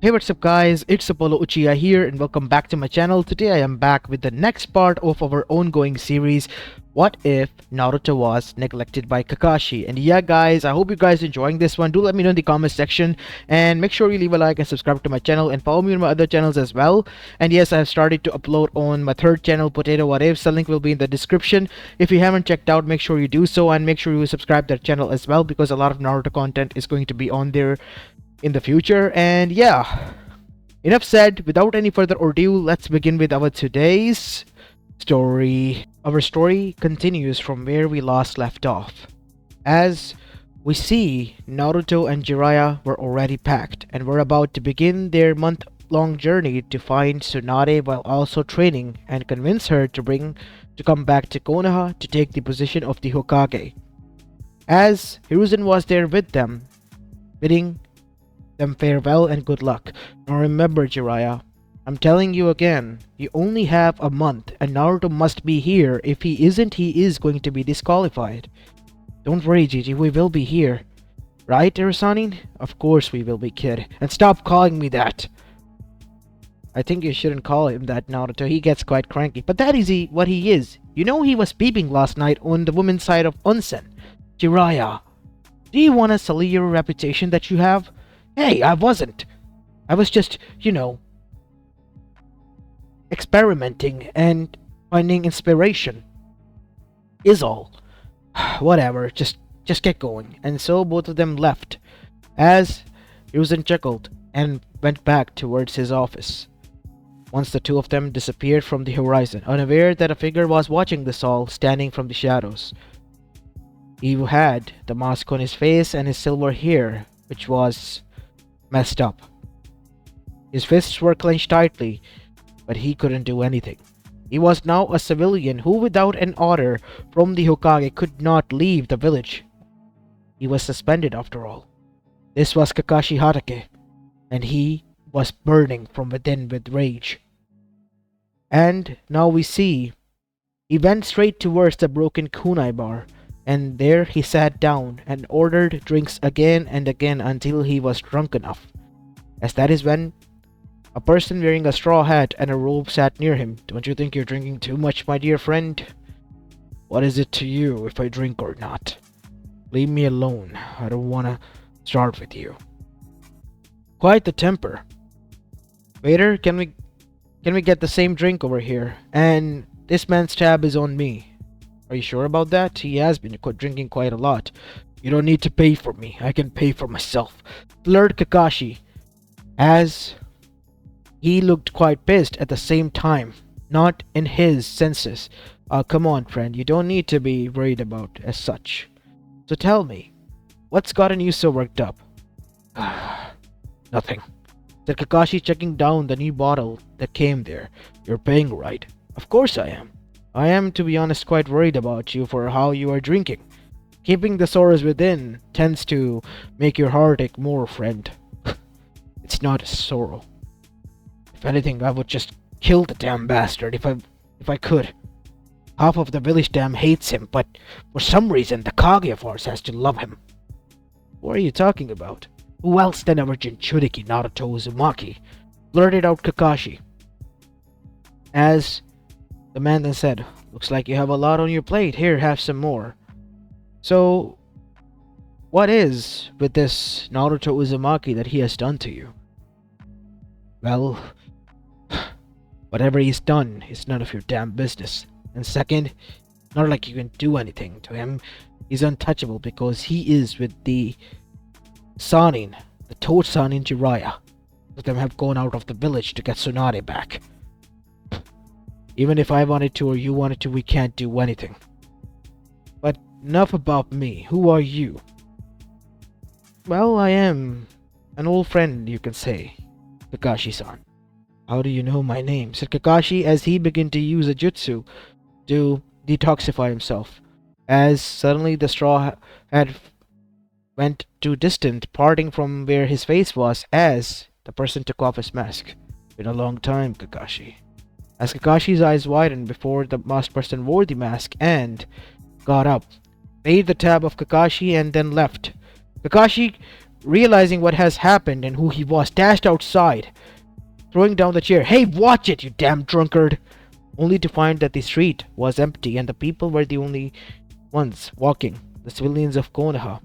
Hey, what's up guys, it's Apollo Uchiha here and welcome back to my channel. Today I am back with the next part of our ongoing series, What If Naruto Was Neglected by Kakashi? And yeah guys, I hope you guys enjoying this one. Do let me know in the comment section and make sure you leave a like and subscribe to my channel and follow me on my other channels as well. And yes, I have started to upload on my third channel, Potato What Ifs. The link will be in the description. If you haven't checked out, make sure you do so and make sure you subscribe to that channel as well because a lot of Naruto content is going to be on there in the future. And yeah, enough said. Without any further ado, let's begin with our today's story. Our story continues from where we last left off. As we see, Naruto and Jiraiya were already packed and were about to begin their month-long journey to find Tsunade while also training and convince her to come back to Konoha to take the position of the Hokage. As Hiruzen was there with them, bidding them farewell and good luck. Now remember, Jiraiya, I'm telling you again, you only have a month and Naruto must be here. If he isn't, he is going to be disqualified. Don't worry, Gigi, we will be here. Right, Irasani? Of course we will be, kid. And stop calling me that. I think you shouldn't call him that, Naruto. He gets quite cranky. But that is what he is. You know he was peeping last night on the women's side of onsen. Jiraiya, do you want to sully your reputation that you have? Hey, I wasn't. I was just, experimenting and finding inspiration. Is all. Whatever, just get going. And so both of them left, as Hiruzen chuckled and went back towards his office. Once the two of them disappeared from the horizon, unaware that a figure was watching this all, standing from the shadows. He had the mask on his face and his silver hair, which was messed up. His fists were clenched tightly, but he couldn't do anything. He was now a civilian who, without an order from the Hokage, could not leave the village. He was suspended after all. This was Kakashi Hatake, and he was burning from within with rage. And now we see, he went straight towards the broken kunai bar, and there he sat down and ordered drinks again and again until he was drunk enough. As that is when a person wearing a straw hat and a robe sat near him. Don't you think you're drinking too much, my dear friend? What is it to you if I drink or not? Leave me alone. I don't want to start with you. Quite the temper. Waiter, can we get the same drink over here? And this man's tab is on me. Are you sure about that? He has been drinking quite a lot. You don't need to pay for me. I can pay for myself, blurted Kakashi, as he looked quite pissed at the same time, not in his senses. Come on, friend. You don't need to be worried about as such. So tell me, what's gotten you so worked up? Nothing, said Kakashi, checking down the new bottle that came there. You're paying right. Of course I am. I am, to be honest, quite worried about you for how you are drinking. Keeping the sorrows within tends to make your heart ache more, friend. It's not a sorrow. If anything, I would just kill the damn bastard if I could. Half of the village damn hates him, but for some reason the Kage of ours has to love him. What are you talking about? Who else than our Jinchuriki Naruto Uzumaki? Blurted out Kakashi. As the man then said, looks like you have a lot on your plate. Here, have some more. So, what is with this Naruto Uzumaki that he has done to you? Well, whatever he's done is none of your damn business. And second, not like you can do anything to him. He's untouchable because he is with the Sanin, the Toad Sanin Jiraiya. Both of them have gone out of the village to get Tsunade back. Even if I wanted to or you wanted to, we can't do anything. But enough about me. Who are you? Well, I am an old friend, you can say, Kakashi-san. How do you know my name? Said Kakashi as he began to use a jutsu to detoxify himself. As suddenly the straw had went too distant, parting from where his face was, as the person took off his mask. Been a long time, Kakashi. As Kakashi's eyes widened before the masked person wore the mask and got up, paid the tab of Kakashi and then left. Kakashi realizing what has happened and who he was, dashed outside, throwing down the chair. "Hey, watch it, you damn drunkard!" Only to find that the street was empty and the people were the only ones walking, the civilians of Konoha.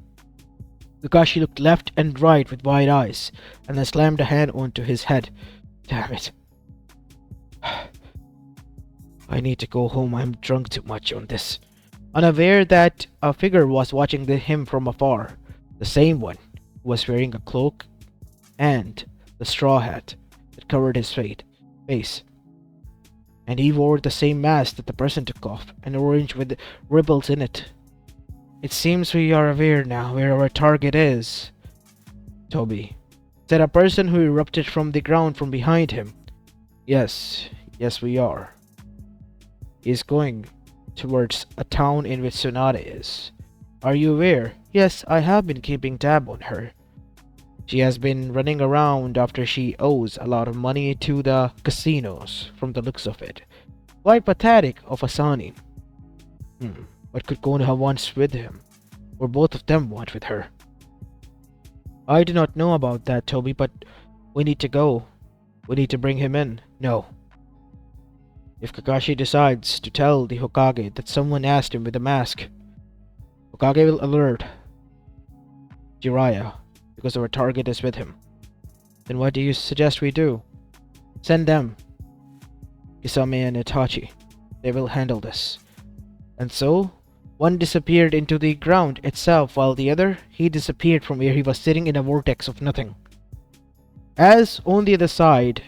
Kakashi looked left and right with wide eyes, and then slammed a hand onto his head. "Damn it. I need to go home. I'm drunk too much on this." Unaware that a figure was watching him from afar, the same one who was wearing a cloak and the straw hat that covered his face. And he wore the same mask that the person took off, an orange with ripples in it. "It seems we are aware now where our target is, Toby," said a person who erupted from the ground from behind him. Yes, we are. He's going towards a town in which Tsunade is. Are you aware? Yes, I have been keeping tab on her. She has been running around after she owes a lot of money to the casinos, from the looks of it. Quite pathetic of Asani. What could Konoha want with him? Or both of them want with her? I do not know about that, Toby, but we need to go. We need to bring him in. No. If Kakashi decides to tell the Hokage that someone asked him with a mask, Hokage will alert Jiraiya because our target is with him. Then what do you suggest we do? Send them. Kisame and Itachi. They will handle this. And so, one disappeared into the ground itself, while the other, he disappeared from where he was sitting in a vortex of nothing. As on the other side,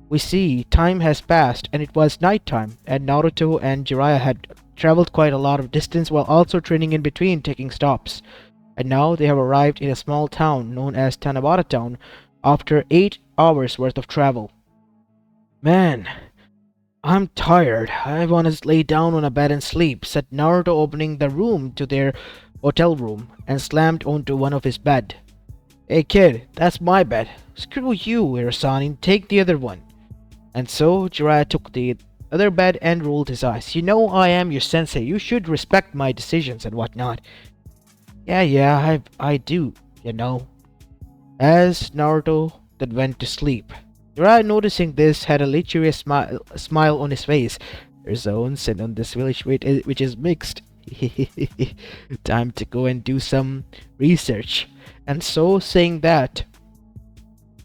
we see time has passed and it was nighttime, and Naruto and Jiraiya had traveled quite a lot of distance while also training in between, taking stops. And now they have arrived in a small town known as Tanabata Town after 8 hours worth of travel. "Man, I'm tired. I want to lay down on a bed and sleep," said Naruto, opening the room to their hotel room and slammed onto one of his bed. "Hey kid, that's my bed. Screw you, Hirasani, take the other one." And so Jiraiya took the other bed and rolled his eyes. "You know I am your sensei. You should respect my decisions and whatnot." Yeah, I do, you know. As Naruto then went to sleep, Jiraiya, noticing this, had a lecherous smile on his face. "There's a onsen on this village which is mixed. Time to go and do some research." And so, saying that,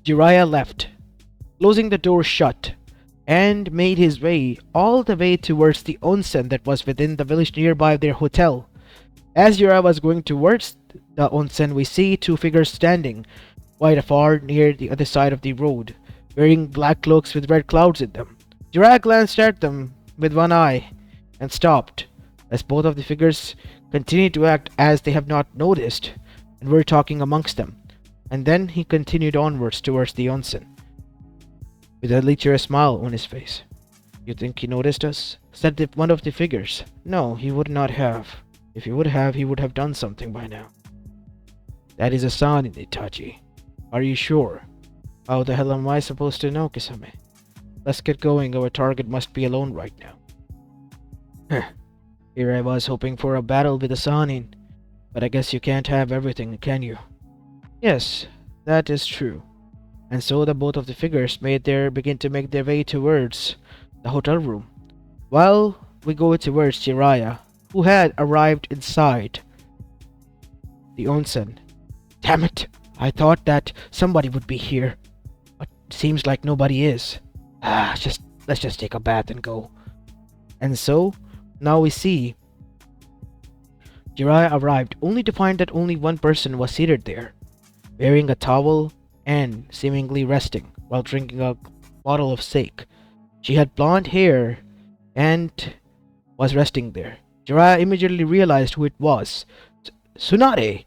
Jiraiya left, closing the door shut, and made his way all the way towards the onsen that was within the village nearby their hotel. As Jiraiya was going towards the onsen, we see 2 figures standing quite afar near the other side of the road, wearing black cloaks with red clouds in them. Jiraiya glanced at them with one eye and stopped, as both of the figures continued to act as they have not noticed and were talking amongst them. And then he continued onwards towards the onsen, with a lecherous smile on his face. "You think he noticed us?" said one of the figures. "No, he would not have. If he would have done something by now." "That is a sign, Itachi. Are you sure?" "How the hell am I supposed to know, Kisame? Let's get going. Our target must be alone right now." Here I was hoping for a battle with a Sanin, but I guess you can't have everything, can you?" "Yes, that is true." And so the both of the figures begin to make their way towards the hotel room, while we go towards Jiraiya, who had arrived inside the onsen. "Damn it! I thought that somebody would be here, but seems like nobody is. Let's just take a bath and go." And so now we see Jiraiya arrived, only to find that only one person was seated there, wearing a towel and seemingly resting while drinking a bottle of sake. She had blonde hair and was resting there. Jiraiya immediately realized who it was. "Tsunade!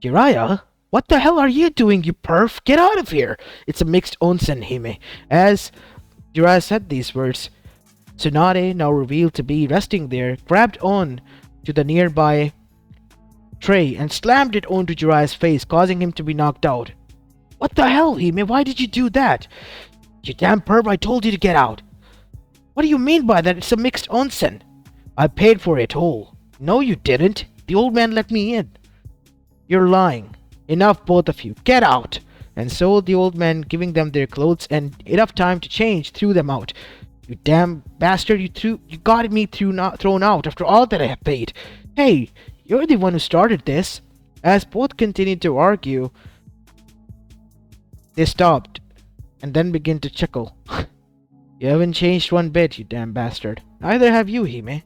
Jiraiya? What the hell are you doing, you perf? Get out of here! It's a mixed onsen, Hime." As Jiraiya said these words, Tsunade, now revealed to be resting there, grabbed on to the nearby tray and slammed it onto Jiraiya's face, causing him to be knocked out. "What the hell, Hime? Why did you do that? You damn perv, I told you to get out." "What do you mean by that? It's a mixed onsen." "I paid for it all." "No, you didn't. The old man let me in." "You're lying." Enough, both of you. Get out! And so the old man, giving them their clothes and enough time to change, threw them out. You damn bastard, you got me thrown out after all that I have paid. Hey, you're the one who started this. As both continued to argue, they stopped and then began to chuckle. You haven't changed one bit, you damn bastard. Neither have you, Hime.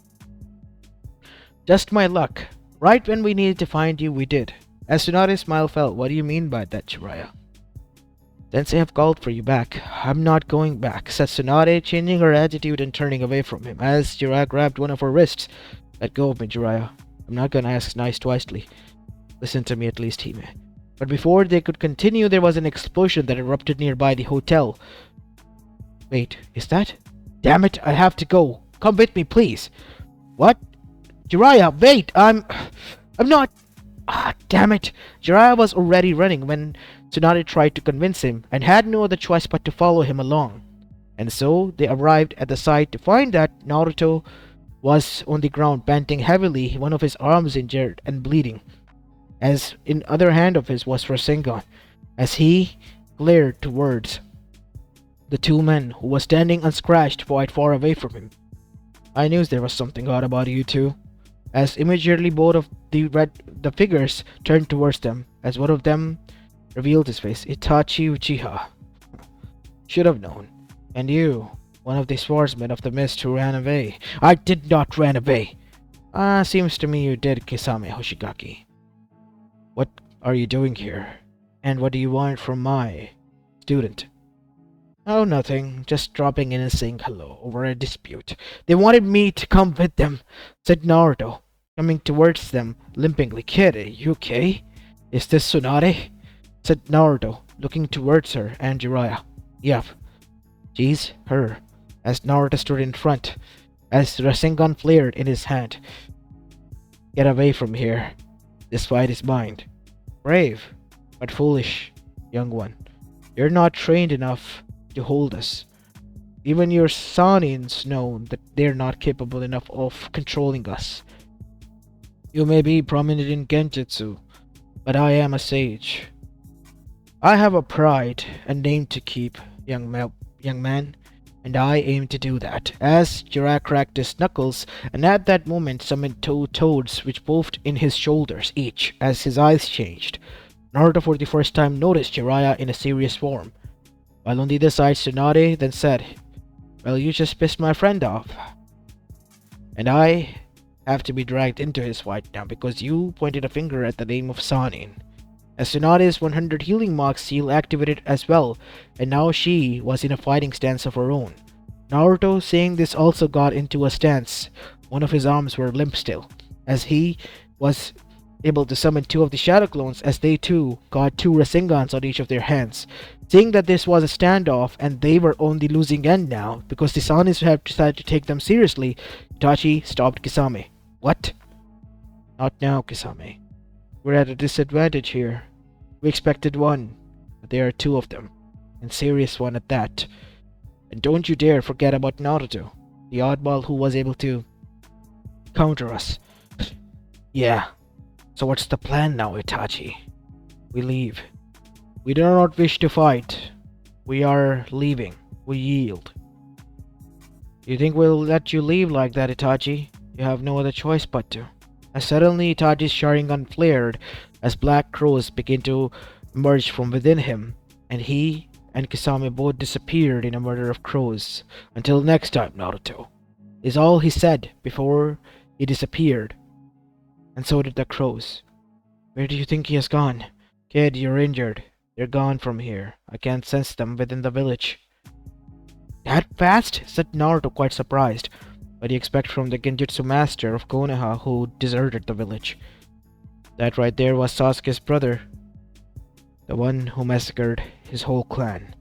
Just my luck. Right when we needed to find you, we did. As Tsunade's smile fell, what do you mean by that, Jiraiya? Sensei have called for you back. I'm not going back, said Tsunade, changing her attitude and turning away from him, as Jiraiya grabbed one of her wrists. Let go of me, Jiraiya. I'm not gonna ask nice twicely. Listen to me at least, Hime. But before they could continue, there was an explosion that erupted nearby the hotel. Wait, is that? Damn it, I have to go. Come with me, please. What? Jiraiya, wait, I'm not... Ah, damn it. Jiraiya was already running when Tsunade tried to convince him and had no other choice but to follow him along. And so they arrived at the site to find that Naruto was on the ground panting heavily, one of his arms injured and bleeding, as in other hand of his was Rasengan, as he glared towards the two men who was standing unscratched quite far away from him. I knew there was something odd about you two, as immediately both of the figures turned towards them, as one of them revealed his face. Itachi Uchiha. Should have known. And you, one of the swordsmen of the mist who ran away. I did not run away. Seems to me you did, Kisame Hoshigaki. What are you doing here? And what do you want from my student? Oh, nothing. Just dropping in and saying hello over a dispute. They wanted me to come with them, said Naruto, coming towards them limpingly. Kid, are you okay? Is this Tsunade? Said Naruto, looking towards her and Jiraiya. Yep. She's her, as Naruto stood in front, as Rasengan flared in his hand. Get away from here. This fight is mine. Brave, but foolish, young one. You're not trained enough to hold us. Even your Sanins know that they're not capable enough of controlling us. You may be prominent in Genjutsu, but I am a sage. I have a pride and name to keep, young man, and I aim to do that. As Jiraiya cracked his knuckles, and at that moment summoned two toads which moved in his shoulders each, as his eyes changed. Naruto for the first time noticed Jiraiya in a serious form. While on the other side, Tsunade then said, well, you just pissed my friend off. And I have to be dragged into his fight now because you pointed a finger at the name of Sanin. As Tsunade's 100 healing mark seal activated as well, and now she was in a fighting stance of her own. Naruto, seeing this, also got into a stance. One of his arms were limp still, as he was able to summon two of the shadow clones, as they too got two Rasengans on each of their hands. Seeing that this was a standoff and they were on the losing end now because the Sanis had decided to take them seriously, Itachi stopped Kisame. What? Not now, Kisame. We're at a disadvantage here. We expected one, but there are two of them, and serious one at that. And don't you dare forget about Naruto, the oddball who was able to counter us. Yeah. So what's the plan now, Itachi? We leave. We do not wish to fight. We are leaving. We yield. You think we'll let you leave like that, Itachi? You have no other choice but to. As suddenly Itachi's Sharingan flared as black crows began to emerge from within him, and he and Kisame both disappeared in a murder of crows. Until next time, Naruto, is all he said before he disappeared. And so did the crows. Where do you think he has gone? Kid, you're injured. They're gone from here. I can't sense them within the village. That fast? Said Naruto, quite surprised. What do you expect from the Genjutsu master of Konoha who deserted the village? That right there was Sasuke's brother. The one who massacred his whole clan.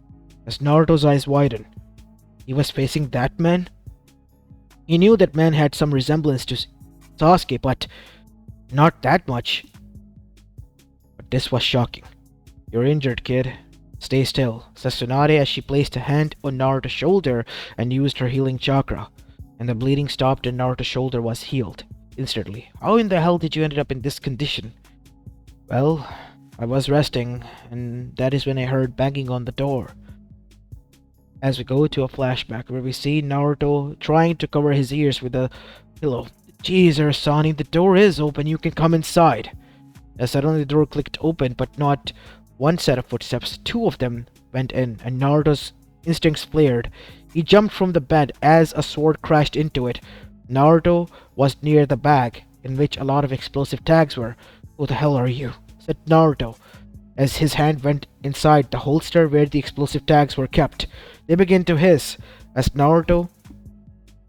As Naruto's eyes widened, he was facing that man? He knew that man had some resemblance to Sasuke, but not that much. But this was shocking. You're injured, kid. Stay still, said Tsunade as she placed a hand on Naruto's shoulder and used her healing chakra. And the bleeding stopped and Naruto's shoulder was healed instantly. How in the hell did you end up in this condition? Well, I was resting, and that is when I heard banging on the door. As we go to a flashback where we see Naruto trying to cover his ears with a pillow. Jesus, Sonny, the door is open. You can come inside. As suddenly the door clicked open, but not one set of footsteps. Two of them went in, and Naruto's instincts flared. He jumped from the bed as a sword crashed into it. Naruto was near the bag, in which a lot of explosive tags were. "Who the hell are you?" said Naruto, as his hand went inside the holster where the explosive tags were kept. They began to hiss, as Naruto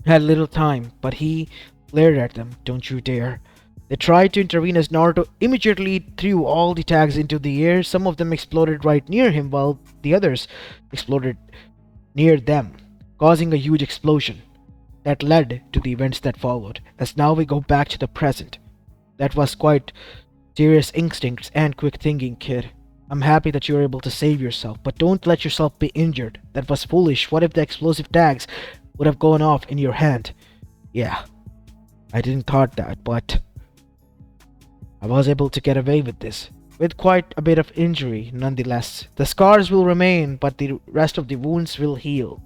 had little time, but he glared at them. "Don't you dare." They tried to intervene as Naruto immediately threw all the tags into the air. Some of them exploded right near him, while the others exploded near them, causing a huge explosion that led to the events that followed. As now we go back to the present. That was quite serious instincts and quick thinking, kid. I'm happy that you were able to save yourself, but don't let yourself be injured. That was foolish. What if the explosive tags would have gone off in your hand? Yeah, I didn't thought that, but I was able to get away with this, with quite a bit of injury nonetheless. The scars will remain, but the rest of the wounds will heal.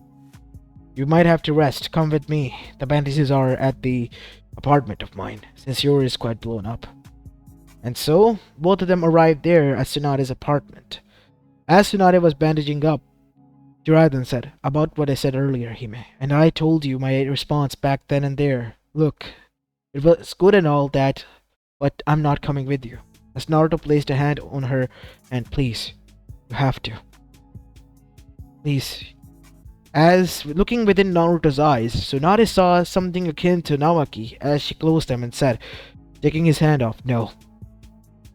You might have to rest. Come with me. The bandages are at the apartment of mine, since yours is quite blown up. And so, both of them arrived there at Tsunade's apartment. As Tsunade was bandaging up, Jiraiya then said, "About what I said earlier, Hime, and I told you my response back then and there. Look, it was good and all that, but I'm not coming with you." As Naruto placed a hand on her, "And please, you have to. Please." As looking within Naruto's eyes, Tsunade saw something akin to Nawaki as she closed them and said, taking his hand off, "No,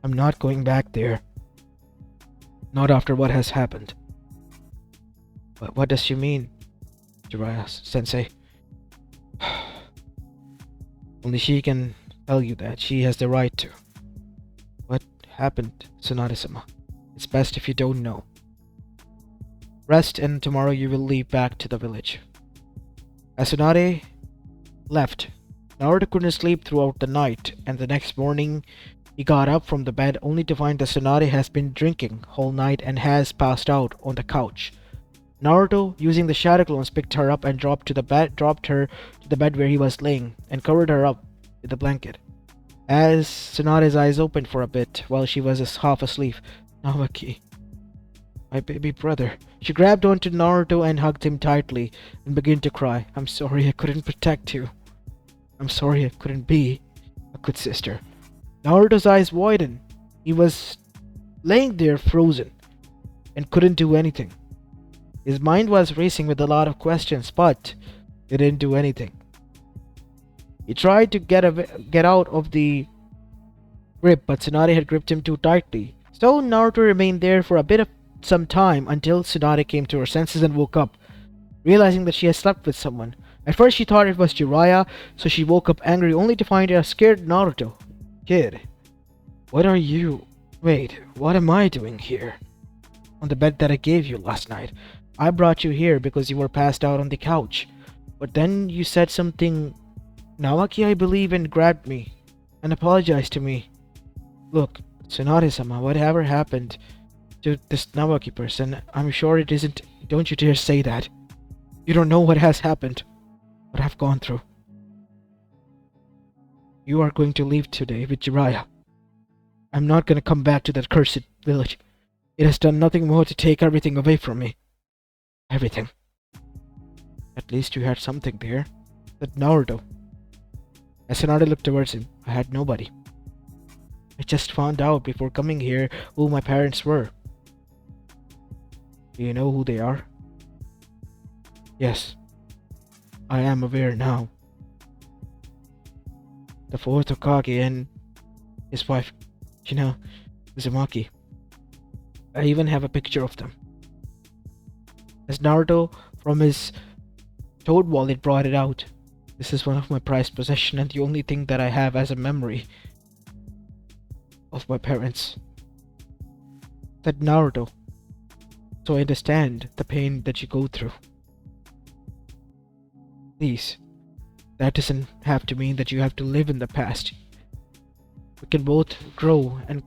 I'm not going back there. Not after what has happened." "But what does she mean, Jiraiya-sensei?" "Only she can tell you that. She has the right to." "What happened, Tsunade-sama? It's best if you don't know. Rest, and tomorrow you will leave back to the village." As Tsunade left, Naruto couldn't sleep throughout the night, and the next morning he got up from the bed only to find that Tsunade has been drinking whole night and has passed out on the couch. Naruto, using the shadow clones, picked her up and dropped her to the bed where he was laying, and covered her up with a blanket. As Tsunade's eyes opened for a bit while she was half asleep, "Nawaki, my baby brother." She grabbed onto Naruto and hugged him tightly and began to cry. "I'm sorry I couldn't protect you. I'm sorry I couldn't be a good sister." Naruto's eyes widened. He was laying there frozen and couldn't do anything. His mind was racing with a lot of questions, but he didn't do anything. He tried to get out of the grip, but Tsunade had gripped him too tightly. So Naruto remained there for a bit of some time until Tsunade came to her senses and woke up, realizing that she had slept with someone. At first she thought it was Jiraiya, so she woke up angry only to find a scared Naruto. "Kid, what are you... Wait, what am I doing here? On the bed that I gave you last night. I brought you here because you were passed out on the couch. But then you said something, Nawaki, I believe, and grabbed me and apologized to me. Look, Tsunade-sama, whatever happened to this Nawaki person, I'm sure it isn't... Don't you dare say that. You don't know what has happened, what I've gone through. You are going to leave today with Jiraiya. I'm not going to come back to that cursed village. It has done nothing more to take everything away from me. Everything. At least you had something there," said Naruto. As Tsunade looked towards him, "I had nobody. I just found out before coming here who my parents were." "Do you know who they are?" "Yes, I am aware now. The fourth Hokage and his wife, Uzumaki. I even have a picture of them." As Naruto, from his toad wallet, brought it out. "This is one of my prized possessions and the only thing that I have as a memory of my parents," said Naruto. "So I understand the pain that you go through. Please, that doesn't have to mean that you have to live in the past. We can both grow and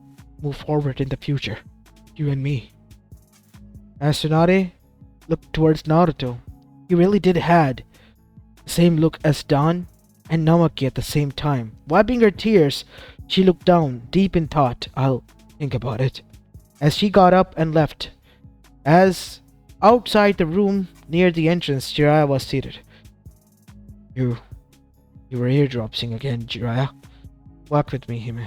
move forward in the future. You and me. As Tsunade looked towards Naruto, he really did had the same look as Dan and Namaki at the same time. Wiping her tears, she looked down, deep in thought. I'll think about it. As she got up and left, as outside the room near the entrance, Jiraiya was seated. You were eardropsing again, Jiraiya. Walk with me, Hime.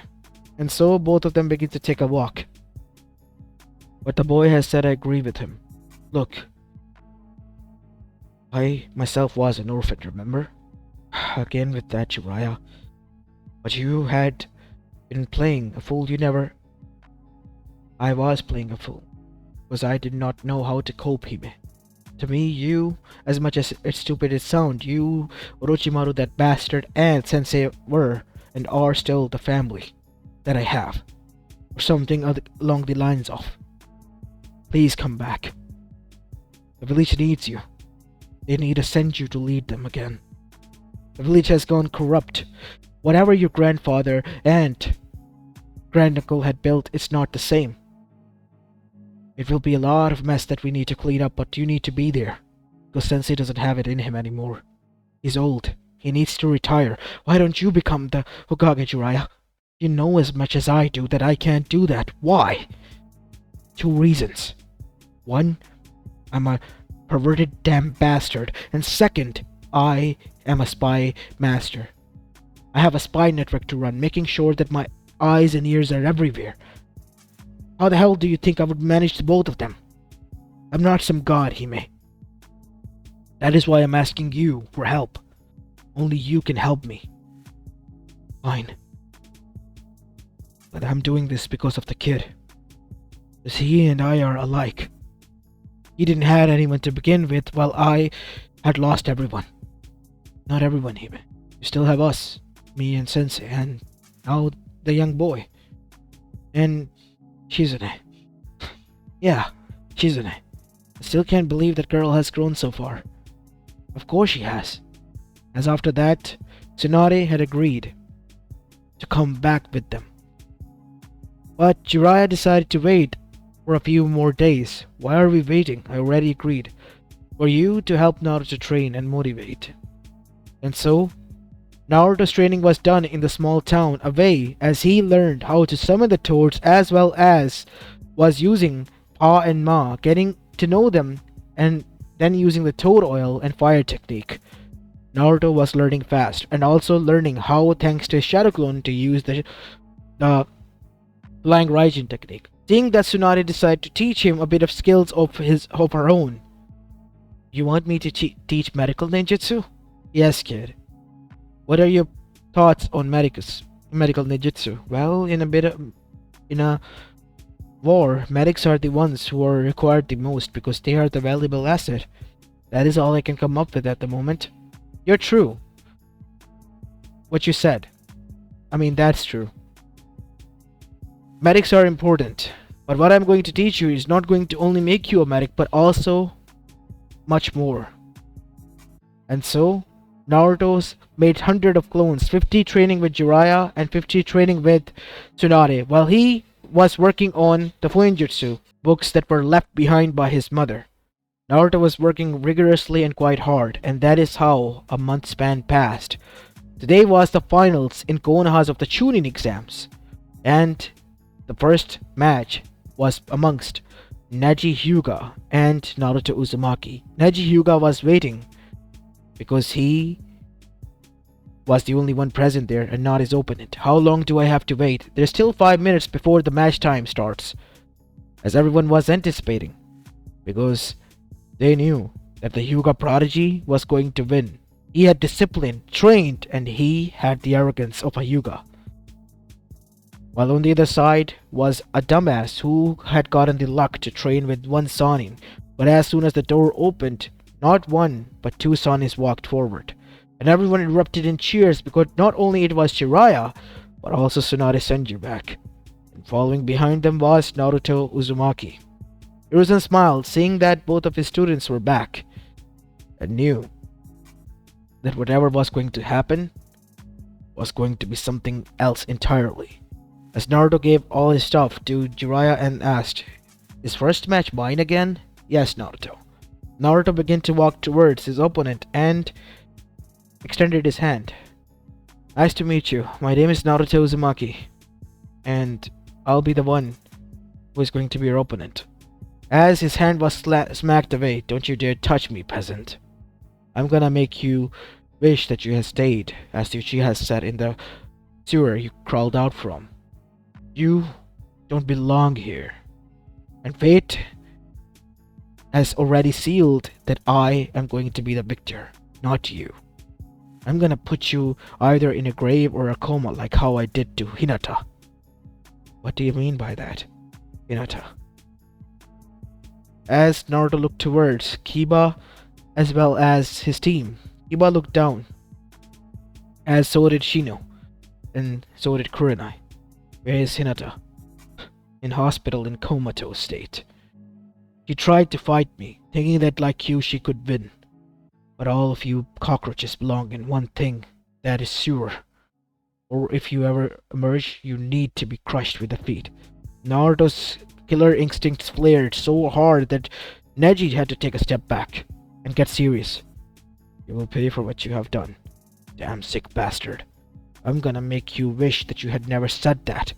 And so both of them begin to take a walk. What the boy has said, I agree with him. Look, I myself was an orphan, remember? Again with that, Jiraiya. But you had been playing a fool. I was playing a fool. Because I did not know how to cope, Hime. To me, you, as much as it's stupid it sounds, you, Orochimaru, that bastard, and Sensei were and are still the family that I have. Or something along the lines of. Please come back. The village needs you. They need to send you to lead them again. The village has gone corrupt. Whatever your grandfather and granduncle had built, it's not the same. It will be a lot of mess that we need to clean up, but you need to be there. Because Sensei doesn't have it in him anymore. He's old. He needs to retire. Why don't you become the Hokage, Jiraiya? You know as much as I do that I can't do that. Why? 2 reasons. 1, I'm a perverted damn bastard. And 2nd, I am a spy master. I have a spy network to run, making sure that my eyes and ears are everywhere. How the hell do you think I would manage both of them? I'm not some god, Hime. That is why I'm asking you for help. Only you can help me. Fine. But I'm doing this because of the kid. Because he and I are alike. He didn't have anyone to begin with, while I had lost everyone. Not everyone, Hime. You still have us. Me and Sensei, and now the young boy. And Shizune. Yeah, Shizune. I still can't believe that girl has grown so far. Of course she has. As after that, Tsunade had agreed to come back with them. But Jiraiya decided to wait for a few more days. Why are we waiting? I already agreed. For you to help Naruto train and motivate. And so, Naruto's training was done in the small town away as he learned how to summon the toads as well as was using Pa and Ma, getting to know them and then using the toad oil and fire technique. Naruto was learning fast and also learning how, thanks to his shadow clone, to use the flying Raijin technique. Seeing that Tsunade decided to teach him a bit of skills of her own. You want me to teach medical ninjutsu? Yes, kid. What are your thoughts on medical ninjutsu? Well, in a war, medics are the ones who are required the most because they are the valuable asset. That is all I can come up with at the moment. You're true. What you said. I mean, that's true. Medics are important, but what I'm going to teach you is not going to only make you a medic, but also much more. And so, Naruto's made 100 of clones, 50 training with Jiraiya and 50 training with Tsunade, while he was working on the Fuinjutsu books that were left behind by his mother. Naruto was working rigorously and quite hard, and that is how a month span passed. Today was the finals in Konoha's of the Chunin exams, and the first match was amongst Neji Hyuga and Naruto Uzumaki. Neji Hyuga was waiting because he was the only one present there and not his opponent. How long do I have to wait? There's still 5 minutes before the match time starts, as everyone was anticipating, because they knew that the Hyuga prodigy was going to win. He had discipline, trained, and he had the arrogance of a Hyuga. While on the other side was a dumbass who had gotten the luck to train with one Sanin, but as soon as the door opened, not one, but 2 Sanins walked forward, and everyone erupted in cheers because not only it was Jiraiya, but also Tsunade Senju back, and following behind them was Naruto Uzumaki. Hiruzen smiled, seeing that both of his students were back, and knew that whatever was going to happen was going to be something else entirely. as Naruto gave all his stuff to Jiraiya and asked, "Is first match mine again?" "Yes, Naruto." Naruto began to walk towards his opponent and extended his hand. "Nice to meet you. My name is Naruto Uzumaki, and I'll be the one who is going to be your opponent." As his hand was smacked away, "Don't you dare touch me, peasant. I'm gonna make you wish that you had stayed, as the Uchiha said in the sewer you crawled out from. You don't belong here. And fate has already sealed that I am going to be the victor, not you. I'm gonna put you either in a grave or a coma like how I did to Hinata." "What do you mean by that, Hinata?" As Naruto looked towards Kiba as well as his team, Kiba looked down, as so did Shino, and so did Kurenai. "Where is Hinata?" "In hospital in comatose state. She tried to fight me, thinking that like you she could win. But all of you cockroaches belong in one thing, that is sewer. Or if you ever emerge, you need to be crushed with defeat." Naruto's killer instincts flared so hard that Neji had to take a step back and get serious. "You will pay for what you have done, damn sick bastard. I'm gonna make you wish that you had never said that."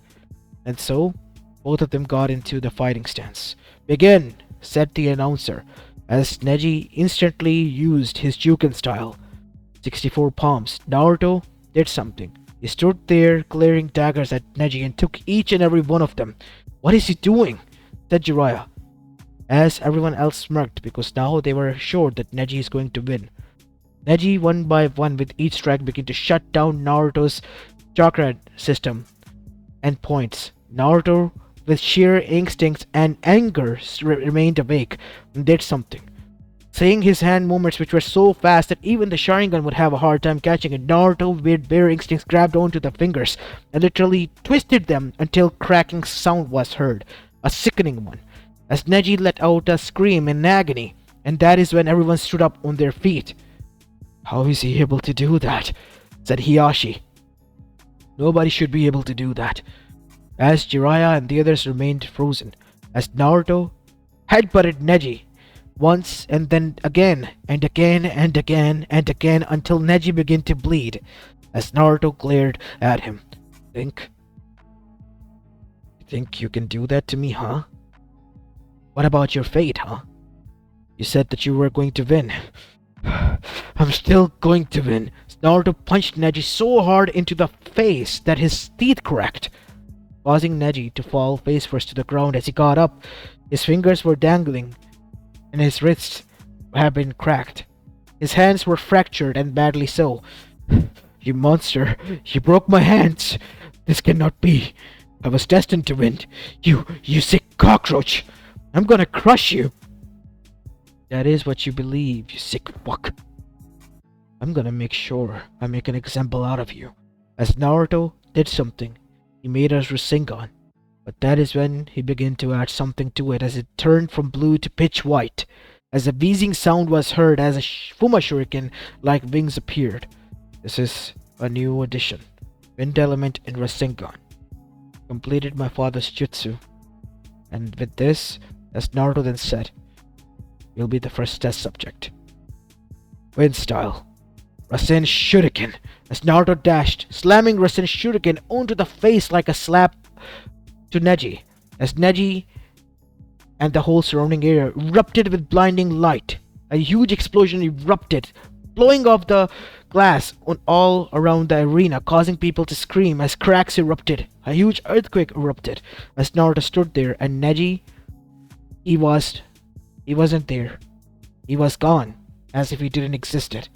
And so, both of them got into the fighting stance. "Begin," said the announcer, as Neji instantly used his Juken style. 64 palms. Naruto did something. He stood there glaring daggers at Neji and took each and every one of them. "What is he doing?" said Jiraiya, as everyone else smirked because now they were sure that Neji is going to win. Neji, one by one, with each strike, began to shut down Naruto's chakra system and points. Naruto, with sheer instincts and anger, remained awake and did something. Saying his hand movements, which were so fast that even the Sharingan would have a hard time catching it, Naruto, with bare instincts, grabbed onto the fingers and literally twisted them until cracking sound was heard, a sickening one, as Neji let out a scream in agony, and that is when everyone stood up on their feet. "How is he able to do that?" said Hiyashi. "Nobody should be able to do that," as Jiraiya and the others remained frozen, as Naruto headbutted Neji once and then again and again and again and again until Neji began to bleed, as Naruto glared at him. Think you can do that to me, huh? What about your fate, huh? You said that you were going to win." "I'm still going to win." Naruto punched Neji so hard into the face that his teeth cracked, causing Neji to fall face first to the ground. As he got up, his fingers were dangling and his wrists had been cracked. His hands were fractured and badly so. "You monster! You broke my hands! This cannot be! I was destined to win! You sick cockroach! I'm gonna crush you!" "That is what you believe, you sick fuck. I'm gonna make sure I make an example out of you." As Naruto did something, he made us Rasengan. But that is when he began to add something to it, as it turned from blue to pitch white, as a wheezing sound was heard as a Fuma Shuriken like wings appeared. "This is a new addition, Wind Element in Rasengan. Completed my father's jutsu. And with this," as Naruto then said, "you'll be the first test subject. Wind style, Rasen Shuriken," as Naruto dashed, slamming Rasen Shuriken onto the face like a slap to Neji, as Neji and the whole surrounding area erupted with blinding light. A huge explosion erupted, blowing off the glass on all around the arena, causing people to scream as cracks erupted. A huge earthquake erupted as Naruto stood there, and Neji, he wasn't there. He was gone, as if he didn't exist.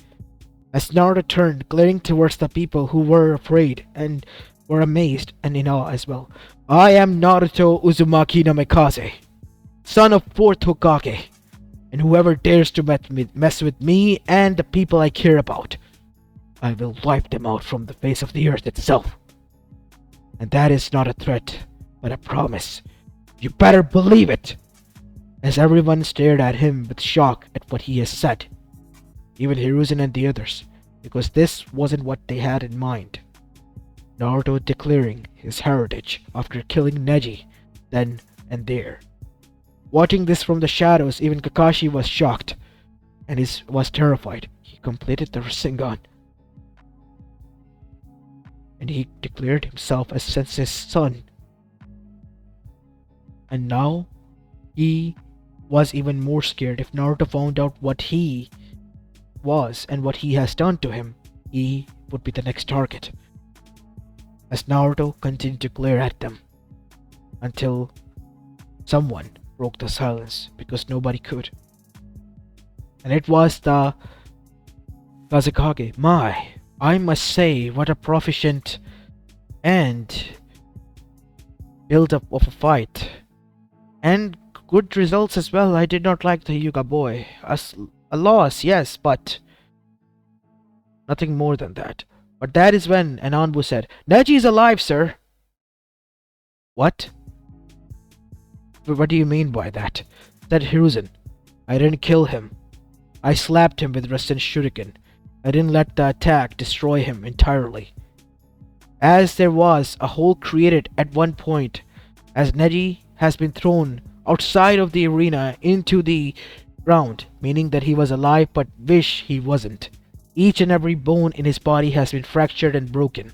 As Naruto turned, glaring towards the people who were afraid and were amazed and in awe as well. "I am Naruto Uzumaki no Mikaze, son of 4th Hokage, and whoever dares to mess with me and the people I care about, I will wipe them out from the face of the earth itself. And that is not a threat, but a promise. You better believe it!" As everyone stared at him with shock at what he has said, even Hiruzen and the others, because this wasn't what they had in mind. Naruto declaring his heritage after killing Neji then and there. Watching this from the shadows, even Kakashi was shocked and was terrified. He completed the Rasengan and he declared himself as Sensei's son. And now he was even more scared. If Naruto found out what he was and what he has done to him, he would be the next target. As Naruto continued to glare at them until someone broke the silence because nobody could. And it was the Kazekage. I must say, what a proficient and build up of a fight. And good results as well. I did not like the Hyuga boy. A loss, yes, but nothing more than that. But that is when Ananbu said, Neji is alive, sir. What? What do you mean by that? Said Hiruzen. I didn't kill him. I slapped him with Rasen Shuriken. I didn't let the attack destroy him entirely. As there was a hole created at one point, as Neji has been thrown outside of the arena into the ground, meaning that he was alive but wish he wasn't. Each and every bone in his body has been fractured and broken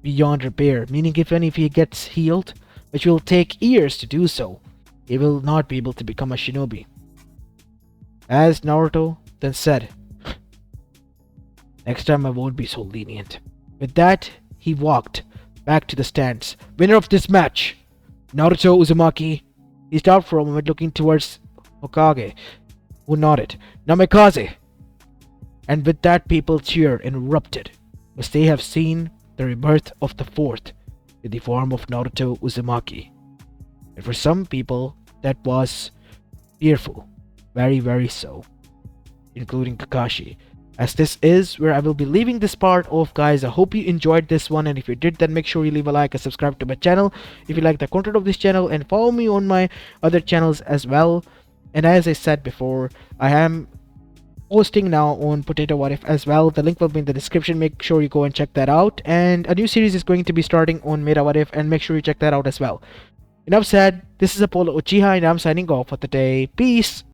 beyond repair, meaning if he gets healed, which will take years to do so, he will not be able to become a shinobi. As Naruto then said, next time I won't be so lenient. With that, he walked back to the stands. Winner of this match, Naruto Uzumaki. He stopped for a moment looking towards Hokage, who nodded. Namikaze! And with that, people cheered and erupted, as they have seen the rebirth of the fourth in the form of Naruto Uzumaki. And for some people, that was fearful. Very, very so. Including Kakashi. As this is where I will be leaving this part off, guys. I hope you enjoyed this one, and if you did, then make sure you leave a like and subscribe to my channel if you like the content of this channel, and follow me on my other channels as well. And as I said before, I am posting now on Potato What If as well. The link will be in the description. Make sure you go and check that out. And a new series is going to be starting on Meta What If, and make sure you check that out as well. Enough said. This is Apollo Uchiha, and I'm signing off for the day. Peace.